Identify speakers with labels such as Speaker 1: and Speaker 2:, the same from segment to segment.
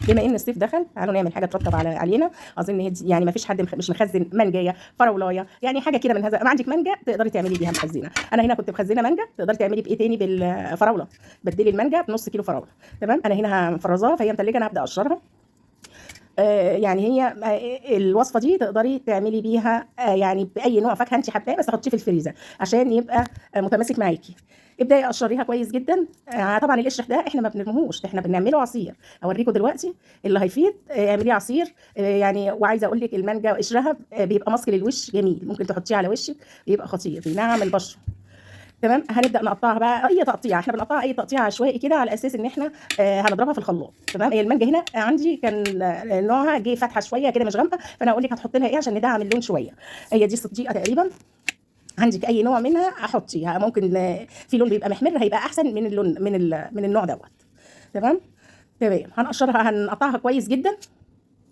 Speaker 1: بما ان الصيف دخل تعالوا نعمل حاجه ترطب علينا. اظن يعني ما فيش حد مش مخزن مانجايه فراولايه، يعني حاجه كده من هذا. ما عندك مانجا تقدري تعملي بيها مخزنه. انا هنا كنت مخزنه مانجا، تقدري تعملي بايه تاني؟ بالفراوله. بدلي المانجا بنص كيلو فراوله. تمام. انا هنا مفرزاها فهي متلجه، انا هبدا اقشرها. يعني هي الوصفه دي تقدري تعملي بيها يعني باي نوع فاكهه انت حباه، بس تحطيه في الفريزر عشان يبقى متماسك معاكي. ابداي قشريها كويس جدا. طبعا القشر ده احنا ما بنرموهوش، احنا بنعمله عصير. اوريكم دلوقتي اللي هيفيد. اعمليه عصير. يعني وعايزه اقول لك المانجا وقشرها بيبقى ماسك للوش جميل، ممكن تحطيه على وشك بيبقى خطير، بينعم البشره. تمام. هنبدا نقطعها بقى اي تقطيع، احنا بنقطعها اي تقطيع عشوائي كده على اساس ان احنا هنضربها في الخلاط. تمام. هي المانجا هنا عندي كان نوعها جه فاتحه شويه كده مش غامقه، فانا هقول لك هتحط لها ايه عشان ندعم اللون شويه. هي دي صديقه تقريبا. عندك اي نوع منها احطيها، ممكن في لون بيبقى محمر هيبقى احسن من اللون من النوع دوت. تمام. تمام. هنقشرها هنقطعها كويس جدا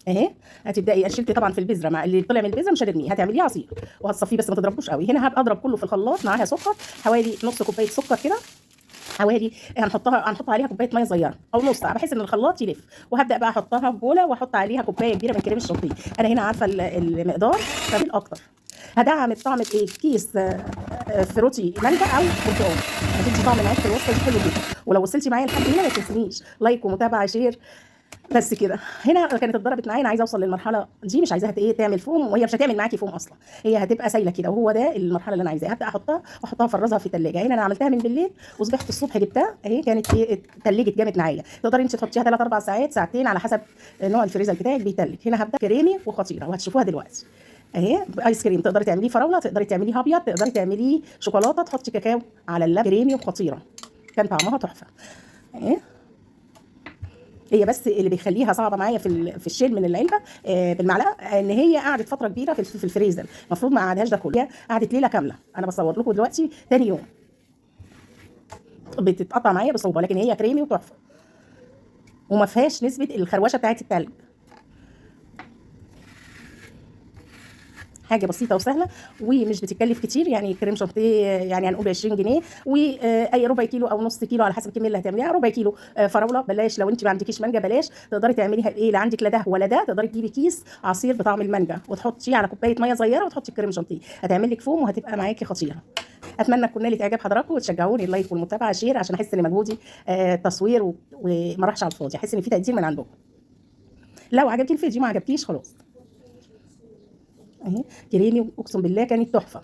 Speaker 1: اهي. هتبداي شلتي طبعا في البذره، مع اللي طلع من البذره مش هترميه، هتعمليه عصير وهتصفيه بس ما تضربوش قوي. هنا هبقى اضرب كله في الخلاط معاها سكر، حوالي نص كوبايه سكر كده، حوالي هنحط عليها كوبايه ميه صغيره او نص بحيث ان الخلاط يلف. وهبدا بقى احطها في بوله واحط عليها كوبايه كبيره من كريم الشانتيه. انا هنا عارفه المقدار فبالاكتر. هدعم الطعم بايه؟ كيس فروتي مانجا او برتقال، هتدي طعم معاك في الوصفه دي حلو جدا. ولو وصلتي معايا لحد هنا ما تنسينيش لايك ومتابعه شير. بس كده. هنا كانت اتضربت معايا، انا عايزه اوصل للمرحله دي، مش عايزاها ايه تعمل فوم، وهي مش هتعمل معاكي فوم اصلا، هي هتبقى سايله كده، وهو ده المرحله اللي انا عايزاها. هبدا احطها واحطها افرزها في الثلاجه. هنا انا عملتها من بالليل وصبحت الصبح جبتها اهي، كانت ايه اتلجت جامد معايا. تقدري انت تحطيها 3 4 ساعات، ساعتين على حسب نوع الفريزر بتاعك بيتلج. هنا هبدا كريمي وخطيره وهتشوفوها دلوقتي اهي. ايس كريم تقدري تعمليه فراوله، تقدري تعمليه ابيض، تقدري تعمليه شوكولاته، تحطي كاكاو على اللب. كريمي وخطيره، كان طعمها تحفه اهي. هي بس اللي بيخليها صعبه معايا في الشيل من العلبه بالمعلقه ان هي قعدت فتره كبيره في الفريزر. المفروض ما قعدهاش ده كله، هي قعدت ليله كامله. انا بصور لكم دلوقتي تاني يوم بتتقطع معايا بصعوبه، لكن هي كريمي وتحفه وما فيهاش نسبه الخروشه بتاعت التلج. حاجه بسيطه وسهله ومش بتتكلف كتير. يعني كريم شانتيه يعني هنقول 20 جنيه، واي ربع كيلو او نص كيلو على حسب الكميه اللي هتعمليها. ربع كيلو فراوله بلاش، لو انت ما عندكيش مانجا بلاش. تقدري تعمليها بايه؟ لا عندك لا ده ولا ده، تقدري تجيبي كيس عصير بطعم المانجا وتحطيه على كوبايه ميه صغيره وتحطي الكريم شانتيه، هتعمل لك فوم وهتبقى معاكي خطيره. اتمنى تكون نالت اعجاب حضراتكم وتشجعوني اللايك والمتابعه شير، عشان احس ان مجهودي تصوير وما راحش على الفاضي، احس ان في تقدير من عندكم. لو عجبك الفيديو ما عجبكيش خلاص اهي. كريمي اقسم بالله كانت تحفه.